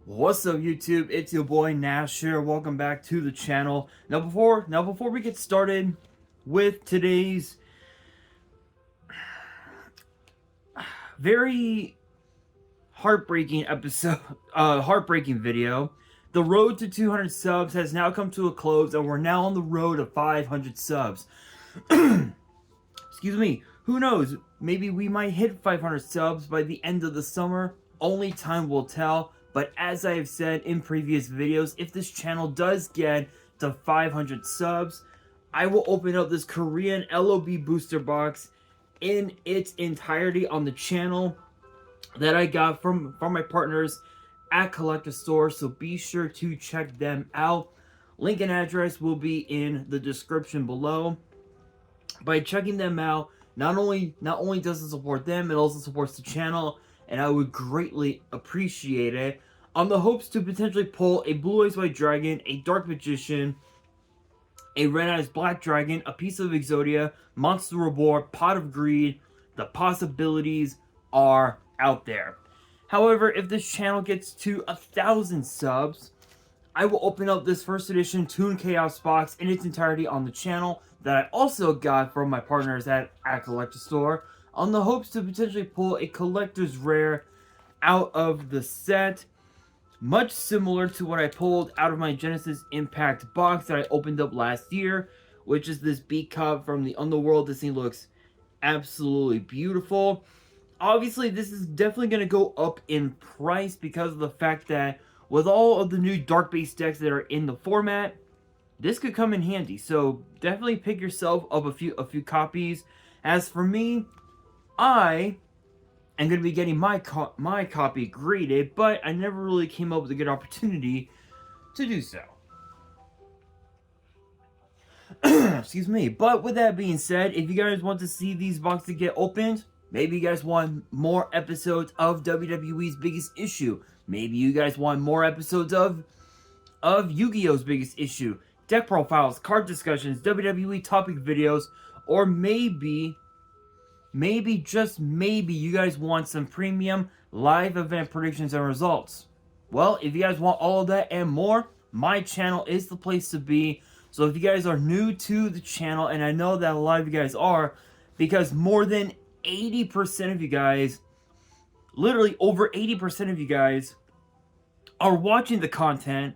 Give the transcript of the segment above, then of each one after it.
What's up, YouTube? It's your boy Nash here. Welcome back to the channel. Now before we get started with today's very heartbreaking episode, heartbreaking video, the road to 200 subs has now come to a close, and we're now on the road to 500 subs. Excuse me. Who knows? Maybe we might hit 500 subs by the end of the summer. Only time will tell. But as I have said in previous videos, if this channel does get to 500 subs, I will open up this Korean LOB booster box in its entirety on the channel that I got from my partners at Collector Store. So be sure to check them out. Link and address will be in the description below. By checking them out, not only does it support them, it also supports the channel, and I would greatly appreciate it. On the hopes to potentially pull a Blue Eyes White Dragon, a Dark Magician, a Red Eyes Black Dragon, a piece of Exodia, Monster Reborn, Pot of Greed. The possibilities are out there. However, if this channel gets to 1,000 subs, I will open up this first edition Toon Chaos box in its entirety on the channel that I also got from my partners at Collector Store, on the hopes to potentially pull a collector's rare out of the set, much similar to what I pulled out of my Genesis Impact box that I opened up last year, which is this Beat Cup from the Underworld. This thing looks absolutely beautiful. Obviously, this is definitely going to go up in price because of the fact that with all of the new dark-based decks that are in the format, this could come in handy. So definitely pick yourself up a few copies. As for me, I'm going to be getting my copy graded, but I never really came up with a good opportunity to do so. Excuse me. But with that being said, if you guys want to see these boxes get opened, maybe you guys want more episodes of WWE's Biggest Issue. Maybe you guys want more episodes of Yu-Gi-Oh's Biggest Issue, deck profiles, card discussions, WWE topic videos, or maybe, just maybe, you guys want some premium live event predictions and results. Well, if you guys want all of that and more, my channel is the place to be. So if you guys are new to the channel, and I know that a lot of you guys are, because more than 80% of you guys, literally over 80% of you guys, are watching the content,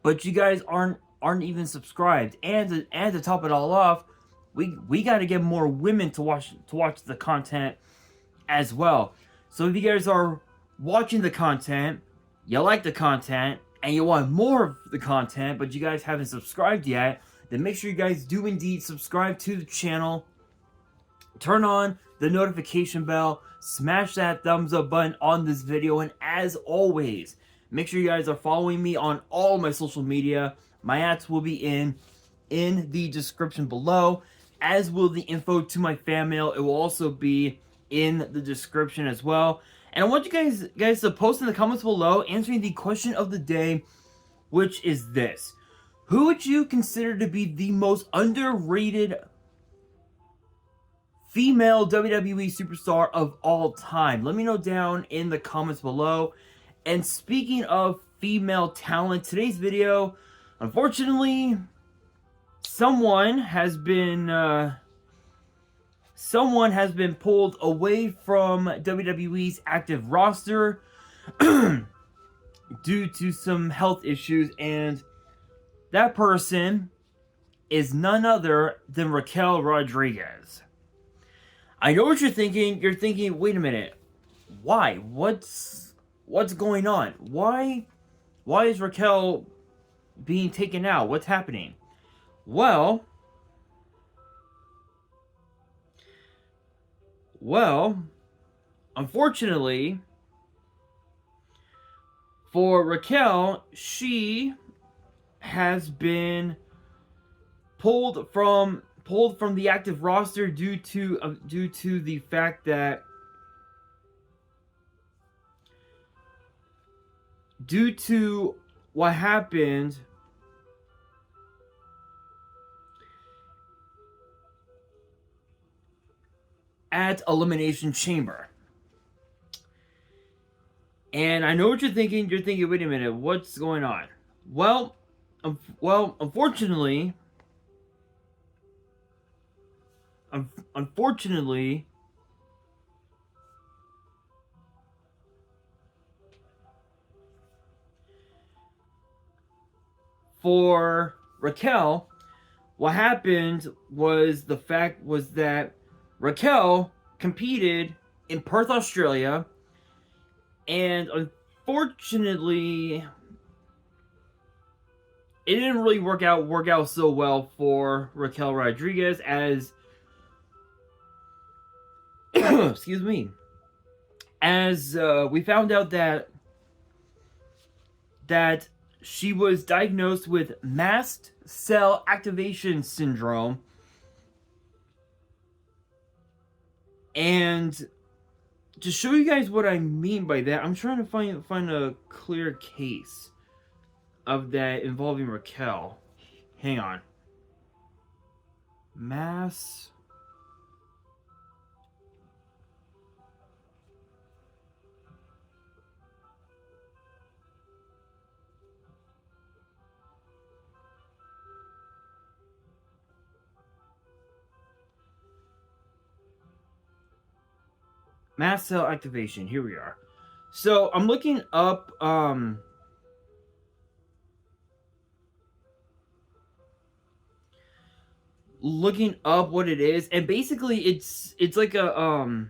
but you guys aren't even subscribed. And to top it all off, we got to get more women to watch the content as well. So if you guys are watching the content, you like the content, and you want more of the content, but you guys haven't subscribed yet, then make sure you guys do indeed subscribe to the channel. Turn on the notification bell, smash that thumbs up button on this video, and as always, make sure you guys are following me on all my social media. My ads will be in the description below, as will the info to my fan mail. It will also be in the description as well. And I want you guys to post in the comments below answering the question of the day, which is this: who would you consider to be the most underrated female WWE superstar of all time? Let me know down in the comments below. And speaking of female talent, today's video, unfortunately, someone has been pulled away from WWE's active roster due to some health issues, and that person is none other than Raquel Rodriguez. I know what you're thinking. You're thinking, wait a minute, why? What's going on? Why is Raquel being taken out? What's happening? Well, unfortunately for Raquel, she has been pulled from the active roster due to the fact that due to what happened at Elimination Chamber. And I know what you're thinking. You're thinking, wait a minute, what's going on? Well, unfortunately, unfortunately, for Raquel, what happened was that Raquel competed in Perth, Australia, and unfortunately, it didn't really work out so well for Raquel Rodriguez as excuse me, as we found out that she was diagnosed with mast cell activation syndrome. And to show you guys what I mean by that, I'm trying to find a clear case of that involving Raquel. Hang on. Mast cell activation. Here we are. So I'm looking up what it is, and basically it's like a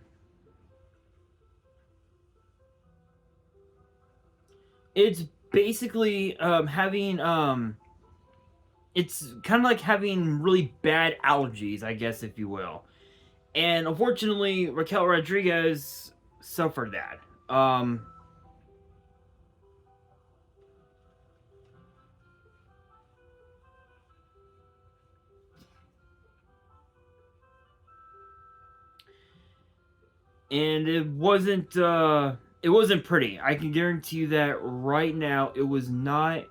it's basically having it's kind of like having really bad allergies, I guess, if you will. And unfortunately, Raquel Rodriguez suffered that. And it wasn't pretty. I can guarantee you that right now. It was not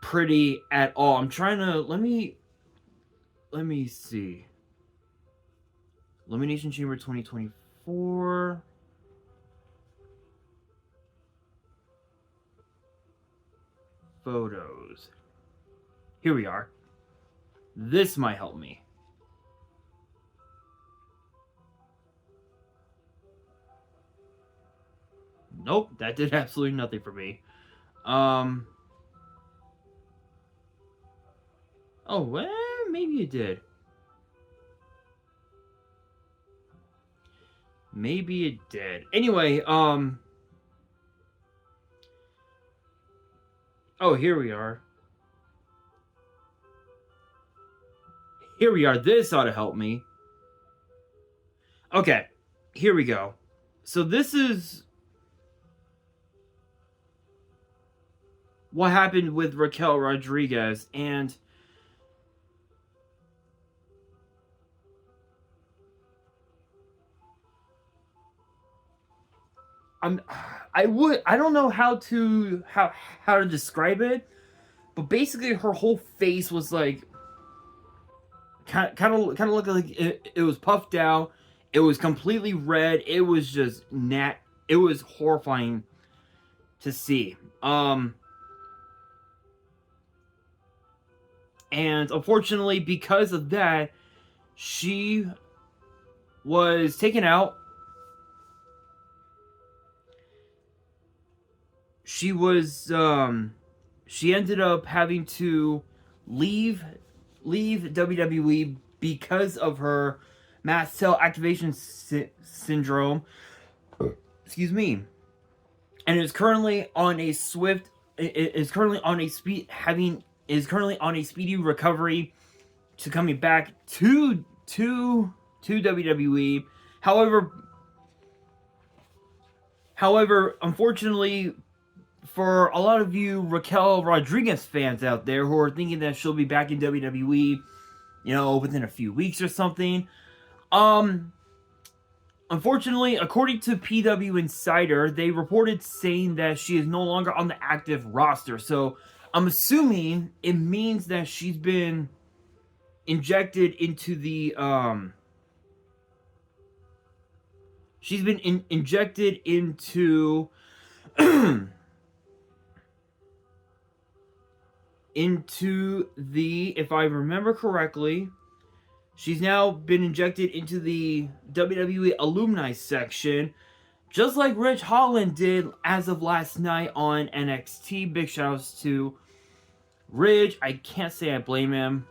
pretty at all. I'm trying to let me see. Elimination Chamber 2024. Photos. Here we are. This might help me. Nope, that did absolutely nothing for me. Oh, well, maybe it did. Maybe it did. Anyway, oh, here we are. Here we are. This ought to help me. Okay, here we go. So this is what happened with Raquel Rodriguez, and I don't know how to describe it, but basically her whole face was like kind of looked like it was puffed out. It was completely red. It was just it was horrifying to see. And unfortunately, because of that, she was taken out. She was she ended up having to leave WWE because of her mast cell activation syndrome. Excuse me. And is currently on a speedy recovery to coming back to WWE. However, unfortunately, for a lot of you Raquel Rodriguez fans out there who are thinking that she'll be back in WWE, within a few weeks or something, unfortunately, according to PW Insider, they reported saying that she is no longer on the active roster. So I'm assuming it means that she's been injected into the she's been injected into into the, if I remember correctly, she's now been injected into the WWE alumni section, just like Ridge Holland did as of last night on NXT. Big shoutouts to Ridge. I can't say I blame him.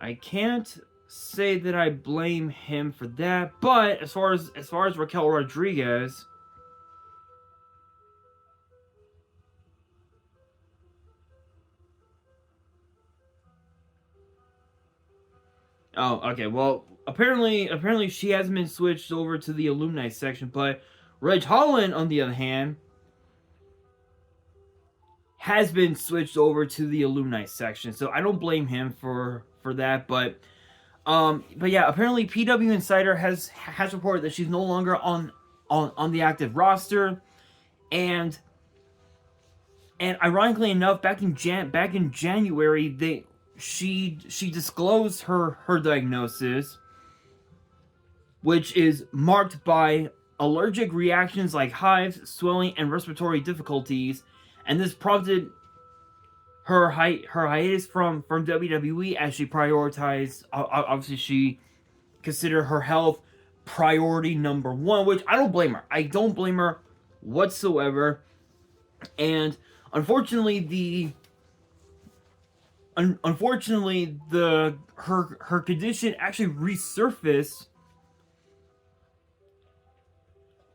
I can't say that I blame him for that, but as far as Raquel Rodriguez, oh, okay. Well, apparently she hasn't been switched over to the alumni section, but Reg Holland, on the other hand, has been switched over to the alumni section. So I don't blame him for that, but yeah, apparently PW Insider has reported that she's no longer on the active roster, and ironically enough, back in January, she disclosed her diagnosis, which is marked by allergic reactions like hives, swelling, and respiratory difficulties, and this prompted her hiatus from WWE as she prioritized. Obviously, she considered her health priority number one, which I don't blame her. I don't blame her whatsoever. And unfortunately, her condition actually resurfaced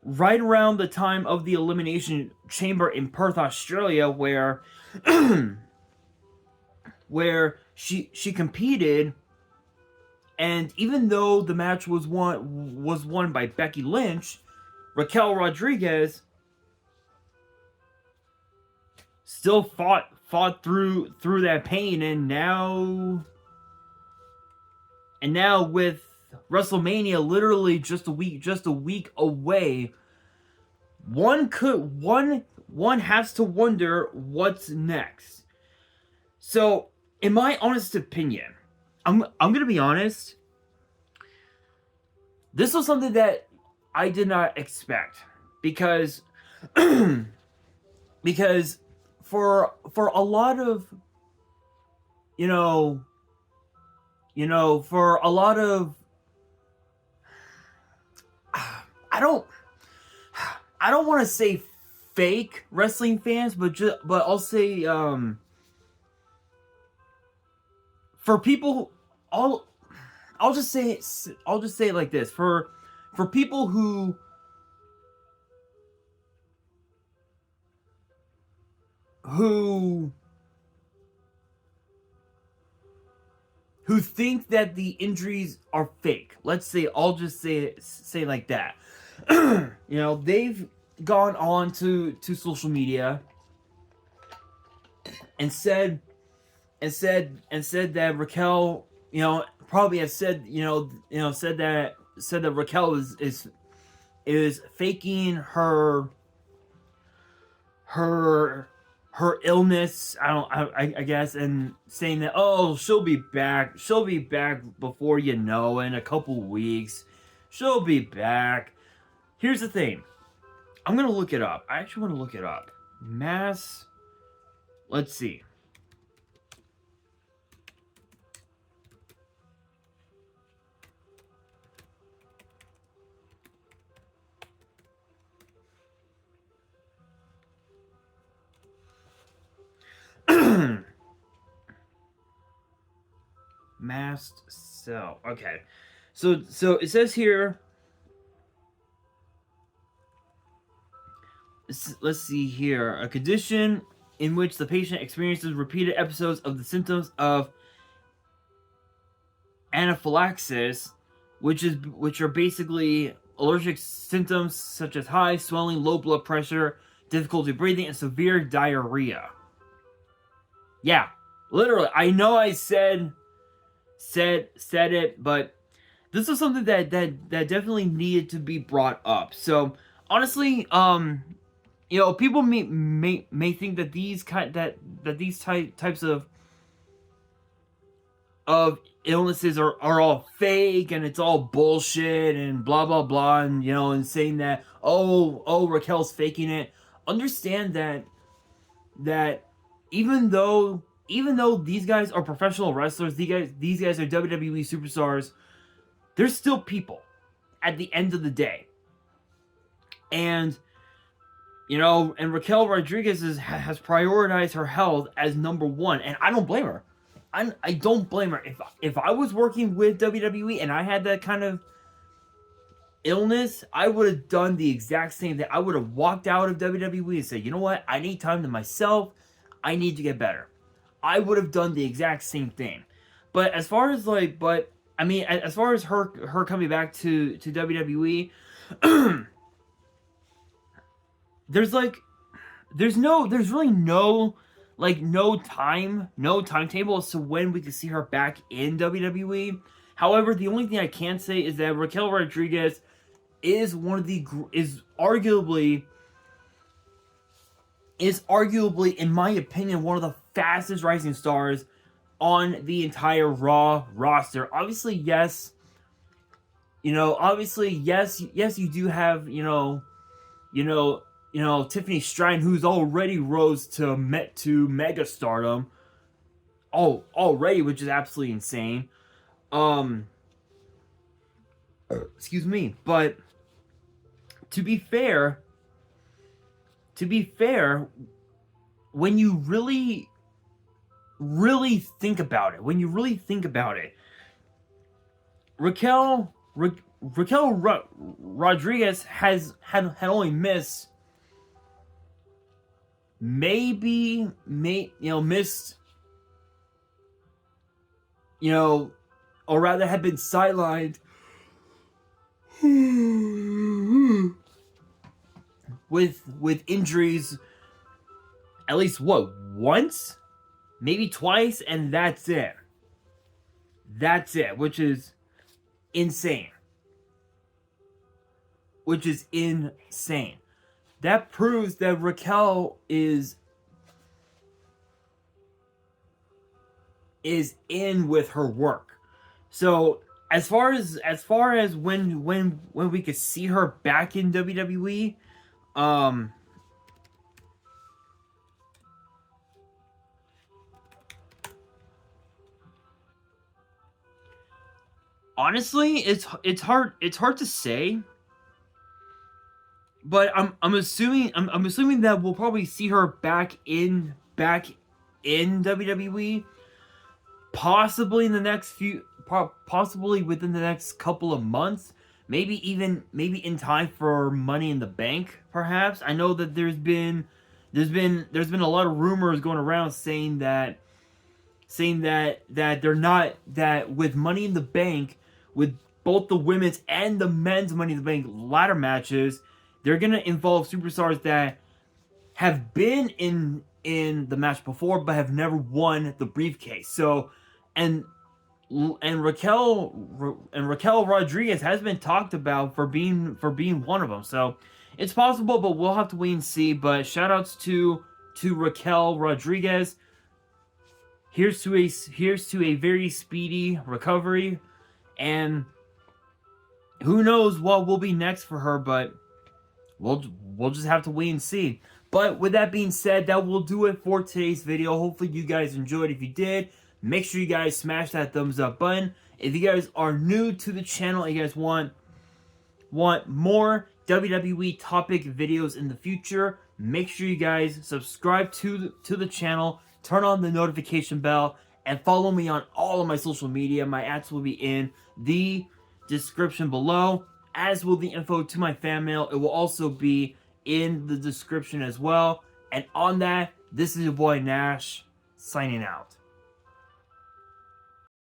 right around the time of the Elimination Chamber in Perth, Australia, where she competed, and even though the match was won by Becky Lynch, Raquel Rodriguez still fought through that pain, and now with WrestleMania literally just a week away, one has to wonder what's next. So, in my honest opinion, I'm gonna be honest, this was something that I did not expect, because because for a lot of for a lot of I don't want to say fake wrestling fans, but I'll say for people, I'll just say it like this, for people who think that the injuries are fake. Let's say, I'll just say like that. They've gone on to social media and said that Raquel, probably has said, said that Raquel is faking her illness, I guess, and saying that, oh, she'll be back before you know, in a couple weeks, she'll be back. Here's the thing, I'm gonna look it up. I actually want to look it up. Mast, let's see. Mast cell. Okay, so it says here. Let's see here. A condition in which the patient experiences repeated episodes of the symptoms of anaphylaxis, which are basically allergic symptoms such as hives, swelling, low blood pressure, difficulty breathing, and severe diarrhea. Yeah, literally. I know I said it, but this is something that definitely needed to be brought up. So honestly, people may think that these types of illnesses are all fake and it's all bullshit and blah blah blah, and and saying that Raquel's faking it. Understand that even though these guys are professional wrestlers, these guys are WWE superstars, they're still people at the end of the day. And and Raquel Rodriguez has prioritized her health as number one, and I don't blame her. I don't blame her. If I was working with WWE and I had that kind of illness, I would have done the exact same thing. I would have walked out of WWE and said, you know what? I need time to myself. I need to get better. I would have done the exact same thing. But as far as as far as her coming back to WWE, there's really no timetable as to when we can see her back in WWE. However, the only thing I can say is that Raquel Rodriguez is arguably, in my opinion, one of the fastest rising stars on the entire Raw roster. Obviously, yes, you do have, Tiffany Stratton, who's already rose to mega stardom. Already, which is absolutely insane. Excuse me, but to be fair, when you really think about it, Raquel Rodriguez had only missed or rather had been sidelined with injuries at least once, maybe twice, and that's it, which is insane. That proves that Raquel is in with her work. So as far as when we could see her back in WWE, honestly, it's hard to say. But I'm assuming that we'll probably see her back in WWE, possibly within the next couple of months, maybe in time for Money in the Bank, perhaps. I know that there's been a lot of rumors going around saying that they're not, that with Money in the Bank, with both the women's and the men's Money in the Bank ladder matches, they're gonna involve superstars that have been in the match before but have never won the briefcase. So, and Raquel Rodriguez has been talked about for being one of them. So it's possible, but we'll have to wait and see. But shout outs to Raquel Rodriguez. Here's to a very speedy recovery, and who knows what will be next for her, but we'll just have to wait and see. But with that being said, that will do it for today's video. Hopefully you guys enjoyed. If you did, make sure you guys smash that thumbs up button. If you guys are new to the channel and you guys want more WWE topic videos in the future, make sure you guys subscribe to the channel, turn on the notification bell, and follow me on all of my social media. My ads will be in the description below, as will the info to my fan mail. It will also be in the description as well. And on that, this is your boy Nash, signing out.